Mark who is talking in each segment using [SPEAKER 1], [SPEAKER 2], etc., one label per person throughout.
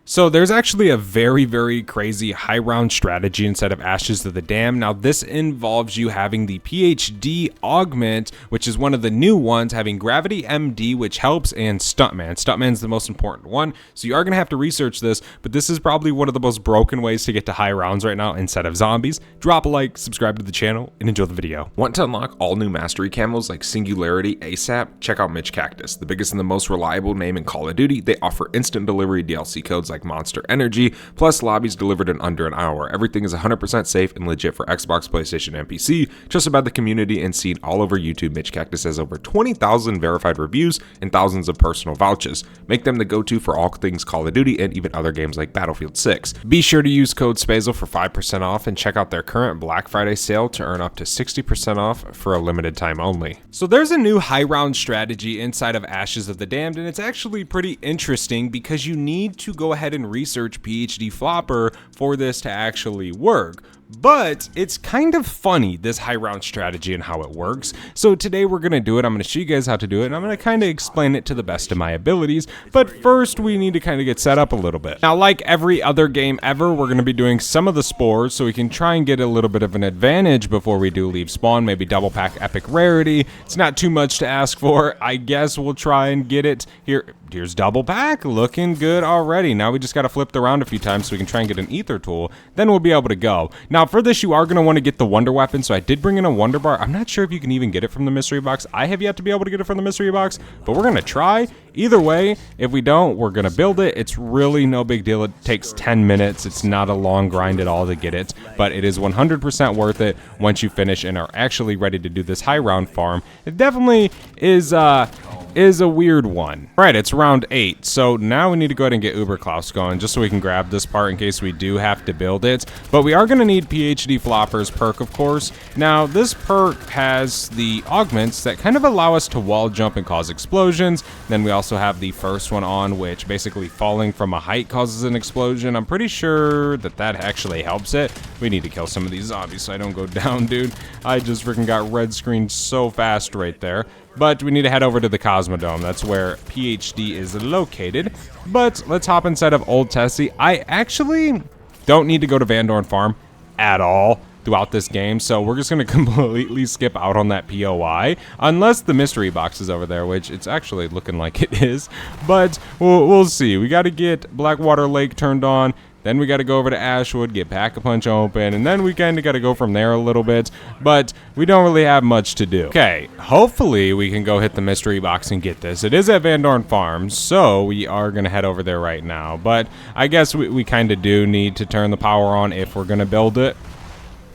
[SPEAKER 1] So there's actually a very, very crazy high round strategy inside of Ashes of the Dam. Now this involves you having the PhD augment, which is one of the new ones, having Gravity MD, which helps, and Stuntman. Stuntman's the most important one. So you are going to have to research this, but this is probably one of the most broken ways to get to high rounds right now inside of zombies. Drop a like, subscribe to the channel, and enjoy the video. Want to unlock all new mastery camos like Singularity ASAP? Check out Mitch Cactus, the biggest and the most reliable name in Call of Duty. They offer instant delivery DLC codes like Monster Energy, plus lobbies delivered in under an hour. Everything is 100% safe and legit for Xbox, PlayStation, and PC. Just about the community and seen all over YouTube, Mitch Cactus has over 20,000 verified reviews and thousands of personal vouchers. Make them the go-to for all things Call of Duty and even other games like Battlefield 6. Be sure to use code SPAZEL for 5% off and check out their current Black Friday sale to earn up to 60% off for a limited time only. So there's a new high round strategy inside of Ashes of the Damned, and it's actually pretty interesting because you need to go ahead and research PhD Flopper for this to actually work. But it's kind of funny, this high round strategy and how it works. So today we're going to do it. I'm going to show you guys how to do it, and I'm going to kind of explain it to the best of my abilities. But first, we need to kind of get set up a little bit. Now, like every other game ever, we're going to be doing some of the spores so we can try and get a little bit of an advantage before we do leave spawn. Maybe double pack epic rarity. It's not too much to ask for. I guess we'll try and get it here. Here's double pack, looking good already. Now we just got to flip the round a few times so we can try and get an ether tool. Then we'll be able to go. Now for this, you are going to want to get the wonder weapon. So I did bring in a wonder bar. I'm not sure if you can even get it from the mystery box. I have yet to be able to get it from the mystery box, but we're going to try. Either way, if we don't, we're going to build it. It's really no big deal. It takes 10 minutes. It's not a long grind at all to get it, but it is 100% worth it once you finish and are actually ready to do this high round farm. It definitely is a weird one. Right, it's round 8, so now we need to go ahead and get Uber Klaus going just so we can grab this part in case we do have to build it. But we are going to need PhD Flopper's perk, of course. Now, this perk has the augments that kind of allow us to wall jump and cause explosions. Then we also have the first one on, which basically falling from a height causes an explosion. I'm pretty sure that that actually helps it. We need to kill some of these zombies so I don't go down, dude. I just freaking got red screened so fast right there. But we need to head over to the Cosmodome. That's where PhD is located. But let's hop inside of Old Tessie. I actually don't need to go to Van Dorn Farm at all throughout this game, so we're just going to completely skip out on that POI, unless the mystery box is over there, which it's actually looking like it is. But we'll see. We got to get Blackwater Lake turned on. Then we got to go over to Ashwood, get Pack-a-Punch open, and then we kind of got to go from there a little bit, but we don't really have much to do. Okay, hopefully we can go hit the mystery box and get this. It is at Van Dorn Farms, so we are going to head over there right now, but I guess we kind of do need to turn the power on if we're going to build it.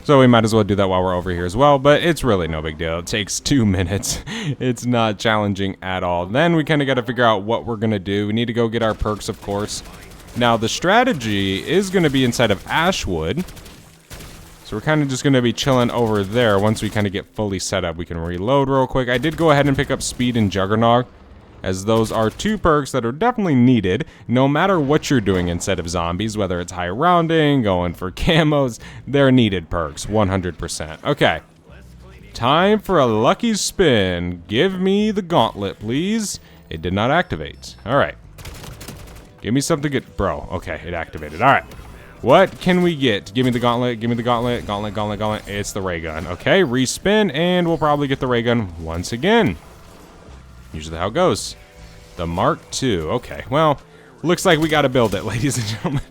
[SPEAKER 1] So we might as well do that while we're over here as well, but it's really no big deal. It takes 2 minutes. It's not challenging at all. Then we kind of got to figure out what we're going to do. We need to go get our perks, of course. Now, the strategy is going to be inside of Ashwood. So we're kind of just going to be chilling over there. Once we kind of get fully set up, we can reload real quick. I did go ahead and pick up Speed and Juggernaut, as those are 2 perks that are definitely needed, no matter what you're doing inside of zombies, whether it's high rounding, going for camos, they're needed perks, 100%. Okay, time for a lucky spin. Give me the gauntlet, please. It did not activate. All right. Give me something good. Bro, okay, it activated. All right. What can we get? Give me the gauntlet. Give me the gauntlet. Gauntlet, gauntlet, gauntlet. It's the ray gun. Okay, respin, and we'll probably get the ray gun once again. Usually how it goes. The Mark II. Okay, well, looks like we got to build it, ladies and gentlemen.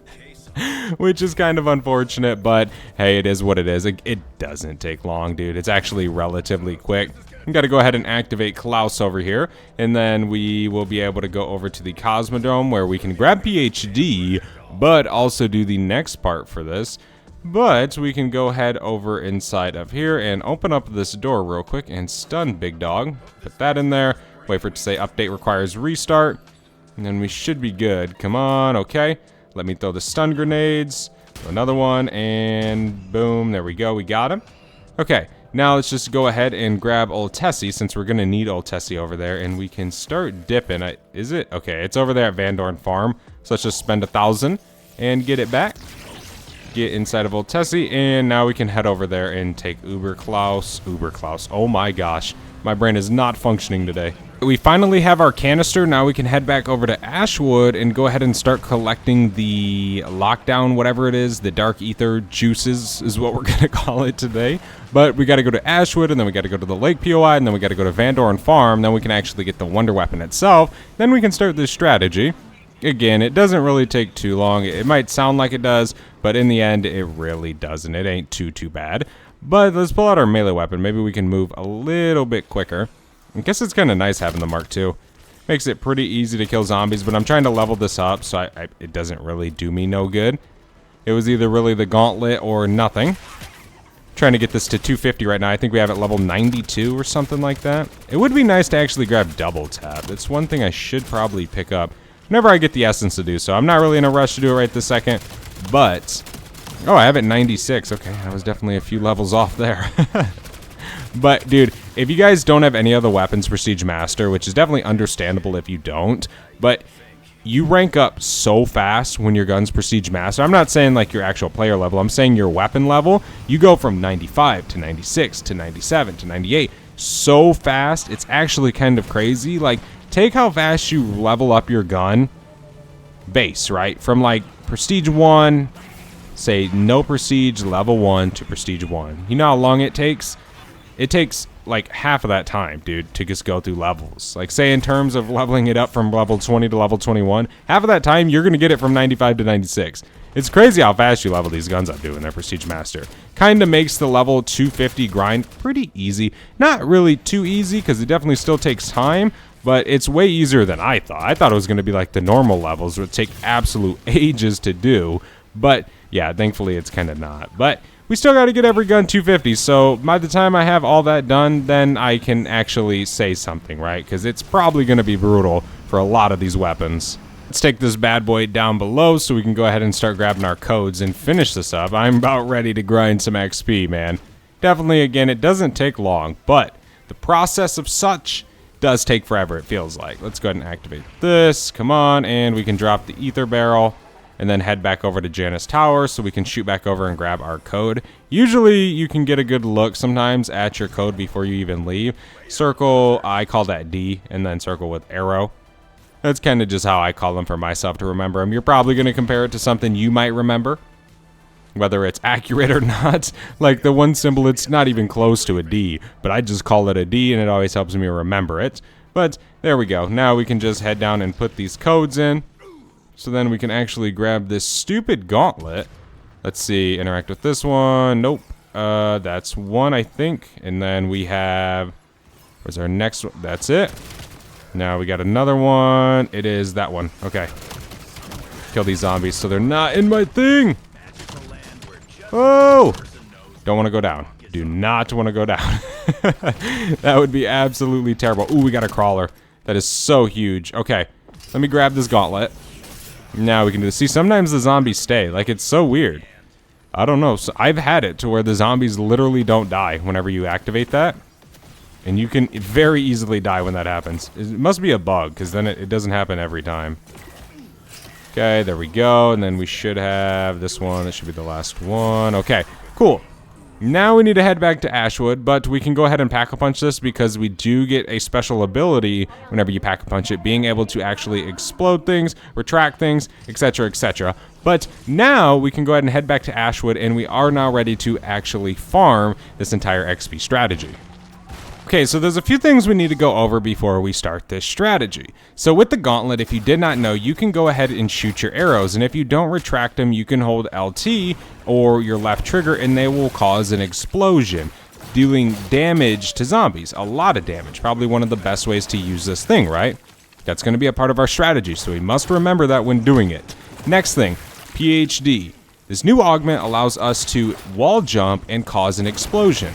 [SPEAKER 1] Which is kind of unfortunate, but hey, it is what it is. It doesn't take long, dude. It's actually relatively quick. We got to go ahead and activate Klaus over here, and then we will be able to go over to the Cosmodome where we can grab PhD, but also do the next part for this. But we can go ahead over inside of here and open up this door real quick and stun Big Dog. Put that in there. Wait for it to say update requires restart, and then we should be good. Come on, okay. Let me throw the stun grenades. Another one, and boom, there we go. We got him. Okay. Now let's just go ahead and grab Old Tessie, since we're going to need Old Tessie over there, and we can start dipping. Is it? Okay, it's over there at Van Dorn Farm. So let's just spend 1,000 and get it back. Get inside of Old Tessie, and now we can head over there and take Uber Klaus. Oh my gosh. My brain is not functioning today. We finally have our canister. Now we can head back over to Ashwood and go ahead and start collecting the lockdown, whatever it is, the dark ether juices is what we're going to call it today. But we got to go to Ashwood, and then we got to go to the Lake POI, and then we got to go to Van Doren Farm. Then we can actually get the Wonder Weapon itself. Then we can start this strategy. Again, it doesn't really take too long. It might sound like it does, but in the end, it really doesn't. It ain't too bad. But let's pull out our melee weapon. Maybe we can move a little bit quicker. I guess it's kind of nice having the Mark II. Makes it pretty easy to kill zombies, but I'm trying to level this up, so it doesn't really do me no good. It was either really the gauntlet or nothing. Trying to get this to 250 right now. I think we have it level 92 or something like that. It would be nice to actually grab double tap. It's one thing I should probably pick up whenever I get the essence to do so. I'm not really in a rush to do it right this second, but... Oh, I have it 96. Okay, I was definitely a few levels off there. But, dude, if you guys don't have any other weapons Prestige Master, which is definitely understandable if you don't, but you rank up so fast when your gun's Prestige Master. I'm not saying, like, your actual player level. I'm saying your weapon level. You go from 95 to 96 to 97 to 98 so fast. It's actually kind of crazy. Like, take how fast you level up your gun base, right? From, like, Prestige 1, say, no Prestige, level 1 to Prestige 1. You know how long it takes? It takes like half of that time, dude, to just go through levels. Like, say in terms of leveling it up from level 20 to level 21, half of that time you're going to get it from 95 to 96. It's crazy how fast you level these guns up, dude, in their Prestige Master. Kind of makes the level 250 grind pretty easy. Not really too easy, because it definitely still takes time, but it's way easier than I thought. I thought it was going to be like the normal levels, would take absolute ages to do, but yeah, thankfully it's kind of not. But we still got to get every gun 250, so by the time I have all that done, then I can actually say something, right? Because it's probably going to be brutal for a lot of these weapons. Let's take this bad boy down below so we can go ahead and start grabbing our codes and finish this up. I'm about ready to grind some XP, man. Definitely, again, it doesn't take long, but the process of such does take forever, it feels like. Let's go ahead and activate this. Come on, and we can drop the ether barrel. And then head back over to Janus Tower so we can shoot back over and grab our code. Usually you can get a good look sometimes at your code before you even leave. Circle, I call that D, and then circle with arrow. That's kind of just how I call them for myself to remember them. You're probably going to compare it to something you might remember, whether it's accurate or not. Like the one symbol, it's not even close to a D, but I just call it a D and it always helps me remember it. But there we go. Now we can just head down and put these codes in. So then we can actually grab this stupid gauntlet. Let's see, interact with this one. Nope. That's one, I think. And then we have, where's our next one? That's it. Now we got another one. It is that one. Okay. Kill these zombies so they're not in my thing. Oh! Don't want to go down. Do not want to go down. That would be absolutely terrible. Ooh, we got a crawler. That is so huge. Okay. Let me grab this gauntlet. Now we can do this. See, sometimes the zombies stay. Like, it's so weird. I don't know. So I've had it to where the zombies literally don't die whenever you activate that. And you can very easily die when that happens. It must be a bug, because then it doesn't happen every time. Okay, there we go. And then we should have this one. This should be the last one. Okay, cool. Now we need to head back to Ashwood, but we can go ahead and Pack-a-Punch this because we do get a special ability whenever you Pack-a-Punch it, being able to actually explode things, retract things, etc., etc. But now we can go ahead and head back to Ashwood, and we are now ready to actually farm this entire XP strategy. Okay, so there's a few things we need to go over before we start this strategy. So with the gauntlet, if you did not know, you can go ahead and shoot your arrows, and if you don't retract them, you can hold LT or your left trigger and they will cause an explosion, dealing damage to zombies. A lot of damage. Probably one of the best ways to use this thing, right? That's going to be a part of our strategy, so we must remember that when doing it. Next thing, PhD. This new augment allows us to wall jump and cause an explosion.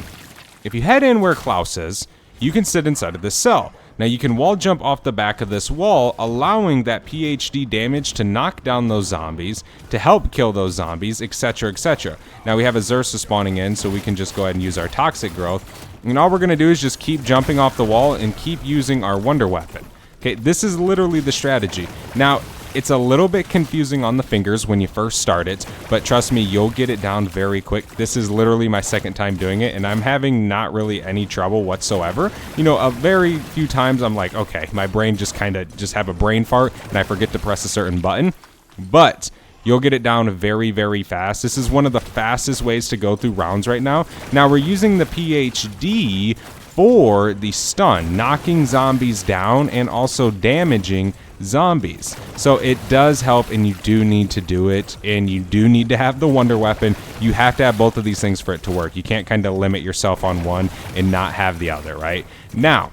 [SPEAKER 1] If you head in where Klaus is, you can sit inside of this cell. Now you can wall jump off the back of this wall, allowing that PhD damage to knock down those zombies, to help kill those zombies, etc., etc. Now we have a Xursa spawning in, so we can just go ahead and use our toxic growth. And all we're going to do is just keep jumping off the wall and keep using our wonder weapon. Okay, this is literally the strategy. Now, It's a little bit confusing on the fingers when you first start it, but trust me, you'll get it down very quick. This is literally my second time doing it, and I'm having not really any trouble whatsoever. You know, a very few times I'm like, okay, my brain just kind of just have a brain fart, and I forget to press a certain button, but you'll get it down very, very fast. This is one of the fastest ways to go through rounds right now. Now, we're using the PhD for the stun, knocking zombies down and also damaging zombies. So it does help, and you do need to do it, and you do need to have the wonder weapon. You have to have both of these things for it to work. You can't kind of limit yourself on one and not have the other, right? Now,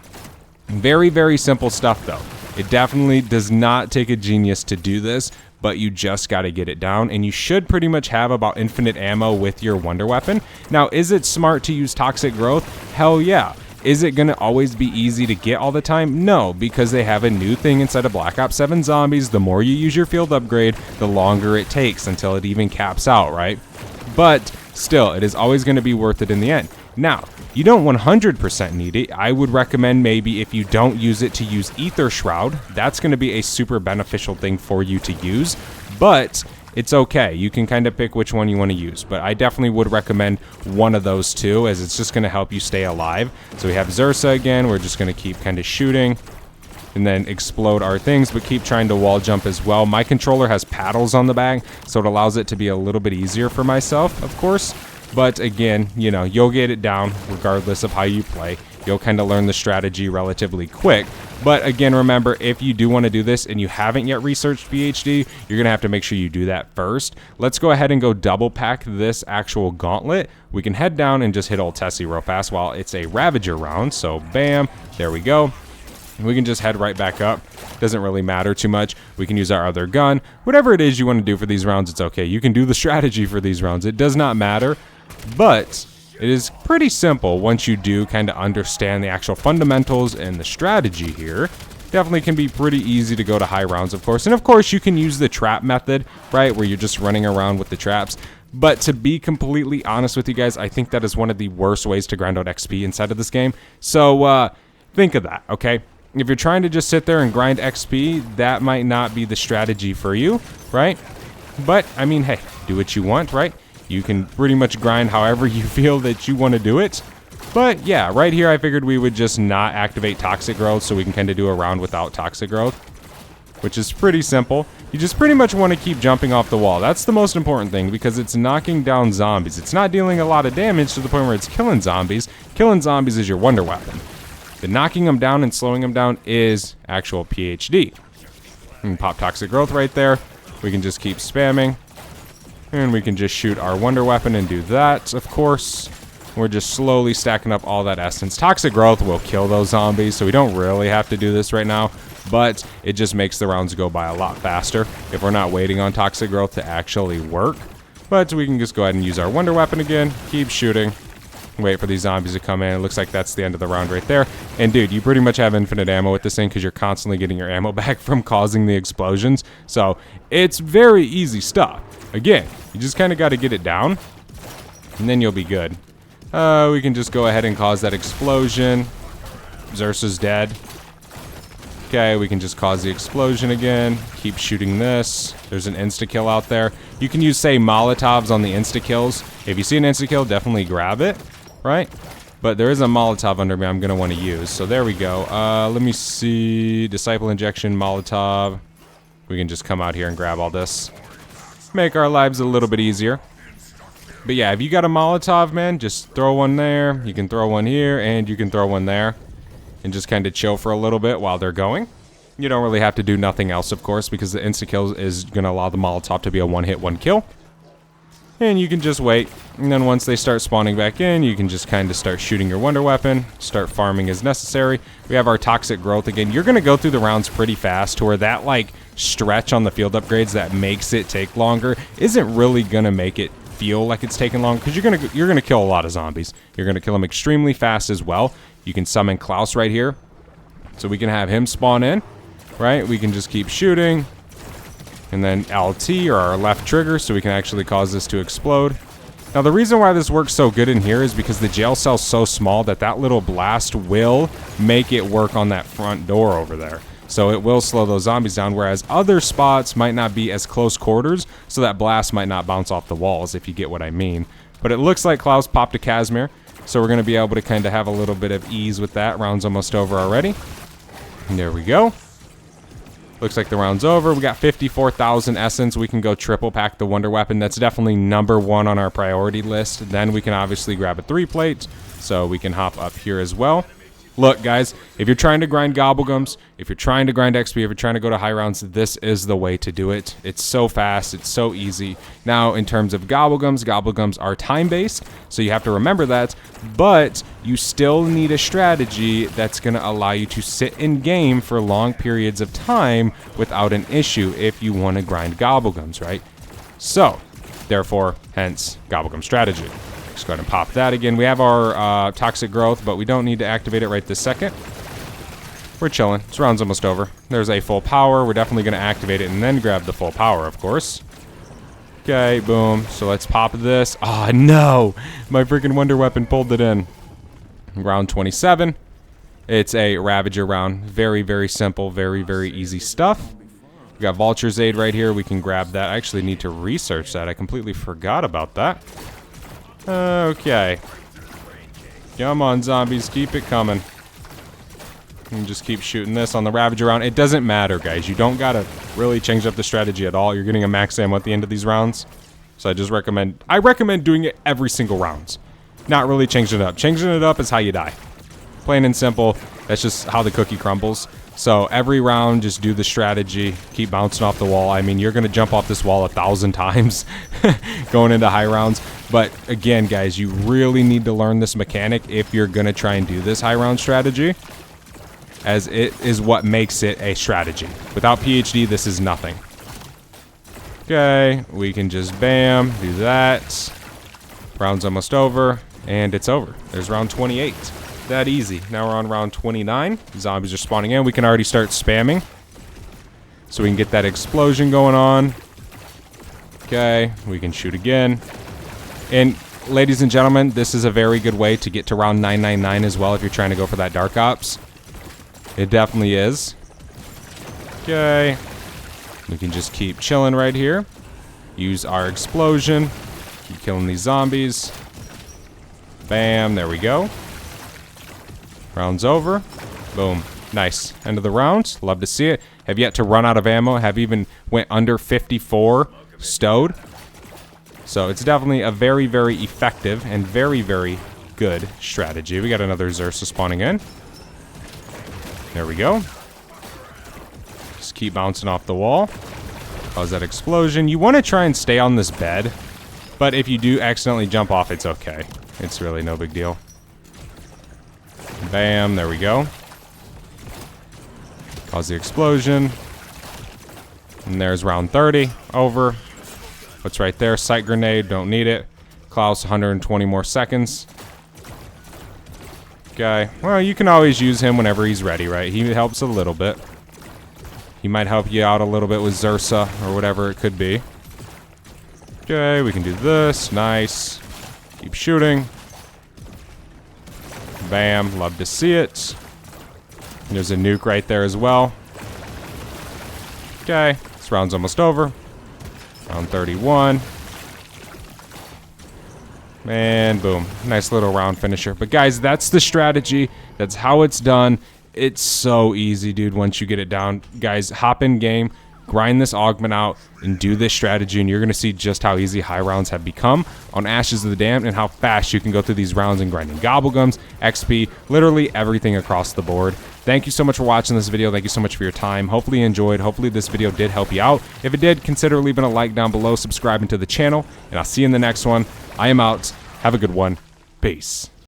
[SPEAKER 1] very, very simple stuff though. It definitely does not take a genius to do this, but you just got to get it down, and you should pretty much have about infinite ammo with your wonder weapon. Now, is it smart to use toxic growth? Hell yeah. Is it going to always be easy to get all the time? No, because they have a new thing inside of Black Ops 7 Zombies. The more you use your field upgrade, the longer it takes until it even caps out, right? But still, it is always going to be worth it in the end. Now, you don't 100% need it. I would recommend maybe if you don't use it to use Ether Shroud. That's going to be a super beneficial thing for you to use, but it's okay. You can kind of pick which one you want to use, but I definitely would recommend one of those two, as it's just going to help you stay alive. So we have Zersa again. We're just going to keep kind of shooting and then explode our things, but keep trying to wall jump as well. My controller has paddles on the back, so it allows it to be a little bit easier for myself, of course. But again, you know, you'll get it down regardless of how you play. You'll kind of learn the strategy relatively quick. But again, remember, if you do want to do this and you haven't yet researched PhD, you're going to have to make sure you do that first. Let's go ahead and go double pack this actual gauntlet. We can head down and just hit old Tessie real fast while it's a Ravager round. So bam, there we go. We can just head right back up. Doesn't really matter too much. We can use our other gun. Whatever it is you want to do for these rounds, it's okay. You can do the strategy for these rounds. It does not matter. But it is pretty simple once you do kind of understand the actual fundamentals and the strategy here. Definitely can be pretty easy to go to high rounds, of course. And of course, you can use the trap method, right, where you're just running around with the traps. But to be completely honest with you guys, I think that is one of the worst ways to grind out XP inside of this game. So think of that, okay? If you're trying to just sit there and grind XP, that might not be the strategy for you, right? But, I mean, hey, do what you want, right? You can pretty much grind however you feel that you want to do it. But yeah, right here I figured we would just not activate toxic growth, so we can kind of do a round without toxic growth, which is pretty simple. You just pretty much want to keep jumping off the wall. That's the most important thing, because it's knocking down zombies. It's not dealing a lot of damage to the point where it's killing zombies. Killing zombies is your wonder weapon. The knocking them down and slowing them down is actual PhD. You can pop toxic growth right there. We can just keep spamming. And we can just shoot our wonder weapon and do that, of course. We're just slowly stacking up all that essence. Toxic growth will kill those zombies, so we don't really have to do this right now. But it just makes the rounds go by a lot faster if we're not waiting on toxic growth to actually work. But we can just go ahead and use our wonder weapon again. Keep shooting. Wait for these zombies to come in. It looks like that's the end of the round right there. And dude, you pretty much have infinite ammo with this thing because you're constantly getting your ammo back from causing the explosions. So it's very easy stuff. Again, you just kind of got to get it down, and then you'll be good. We can just go ahead and cause that explosion. Zersa's dead. Okay, we can just cause the explosion again. Keep shooting this. There's an insta-kill out there. You can use, say, Molotovs on the insta-kills. If you see an insta-kill, definitely grab it, right? But there is a Molotov under me I'm going to want to use. So there we go. Let me see. Disciple Injection, Molotov. We can just come out here and grab all this. Make our lives a little bit easier. But yeah, if you got a Molotov, man, just throw one there. You can throw one here, and you can throw one there. And just kind of chill for a little bit while they're going. You don't really have to do nothing else, of course, because the insta-kill is going to allow the Molotov to be a one-hit, one-kill. And you can just wait. And then once they start spawning back in, you can just kind of start shooting your wonder weapon. Start farming as necessary. We have our toxic growth again. You're going to go through the rounds pretty fast to where that, like, stretch on the field upgrades that makes it take longer isn't really going to make it feel like it's taking long, because you're gonna kill a lot of zombies. You're going to kill them extremely fast as well. You can summon Klaus right here. So we can have him spawn in, right? We can just keep shooting. And then LT, or our left trigger, so we can actually cause this to explode. Now, the reason why this works so good in here is because the jail cell's so small that that little blast will make it work on that front door over there. So it will slow those zombies down, whereas other spots might not be as close quarters, so that blast might not bounce off the walls, if you get what I mean. But it looks like Klaus popped a Casimir, so we're going to be able to kind of have a little bit of ease with that. Round's almost over already. And there we go. Looks like the round's over. We got 54,000 essence. We can go triple pack the wonder weapon. That's definitely #1 on our priority list. Then we can obviously grab a 3-plate, so we can hop up here as well. Look, guys, if you're trying to grind Gobblegums, if you're trying to grind XP, if you're trying to go to high rounds, this is the way to do it. It's so fast. It's so easy. Now, in terms of Gobblegums are time-based, so you have to remember that, but you still need a strategy that's going to allow you to sit in game for long periods of time without an issue if you want to grind Gobblegums, right? So, therefore, hence, Gobblegum strategy. Just go ahead and pop that again. We have our toxic growth, but we don't need to activate it right this second. We're chilling. This round's almost over. There's a full power. We're definitely going to activate it and then grab the full power, of course. Okay, boom. So let's pop this. Oh, no! My freaking wonder weapon pulled it in. Round 27. It's a Ravager round. Very, very simple. Very, very easy stuff. We got Vulture's Aid right here. We can grab that. I actually need to research that. I completely forgot about that. Okay. Come on, zombies. Keep it coming. And just keep shooting this on the Ravager round. It doesn't matter, guys. You don't gotta really change up the strategy at all. You're getting a max ammo at the end of these rounds. So I recommend doing it every single round. Not really changing it up. Changing it up is how you die. Plain and simple. That's just how the cookie crumbles. So every round, just do the strategy. Keep bouncing off the wall. I mean, you're going to jump off this wall 1,000 times going into high rounds. But again, guys, you really need to learn this mechanic if you're going to try and do this high round strategy, as it is what makes it a strategy. Without PhD, this is nothing. Okay, we can just bam, do that. Round's almost over, and it's over. There's round 28. That easy. Now we're on round 29. Zombies are spawning in. We can already start spamming, so we can get that explosion going on. Okay, we can shoot again. And ladies and gentlemen, this is a very good way to get to round 999 as well if you're trying to go for that Dark Ops. It definitely is. Okay. We can just keep chilling right here. Use our explosion. Keep killing these zombies. Bam, there we go. Round's over. Boom. Nice. End of the round. Love to see it. Have yet to run out of ammo. Have even went under 54 stowed. So it's definitely a very, very effective and very, very good strategy. We got another Xursa spawning in. There we go. Just keep bouncing off the wall. Cause that explosion. You want to try and stay on this bed, but if you do accidentally jump off, it's okay. It's really no big deal. Bam, there we go. Cause the explosion. And there's round 30. Over. What's right there? Sight grenade. Don't need it. Klaus, 120 more seconds. Okay. Well, you can always use him whenever he's ready, right? He helps a little bit. He might help you out a little bit with Xursa or whatever it could be. Okay, we can do this. Nice. Keep shooting. Bam. Love to see it. And there's a nuke right there as well. Okay. This round's almost over. Round 31. And boom. Nice little round finisher. But guys, that's the strategy. That's how it's done. It's so easy, dude, once you get it down. Guys, hop in game, grind this augment out, and do this strategy, and you're going to see just how easy high rounds have become on Ashes of the Damned and how fast you can go through these rounds and grinding Gobblegums, XP, literally everything across the board. Thank you so much for watching this video. Thank you so much for your time. Hopefully you enjoyed. Hopefully this video did help you out. If it did, consider leaving a like down below, subscribing to the channel, and I'll see you in the next one. I am out. Have a good one. Peace.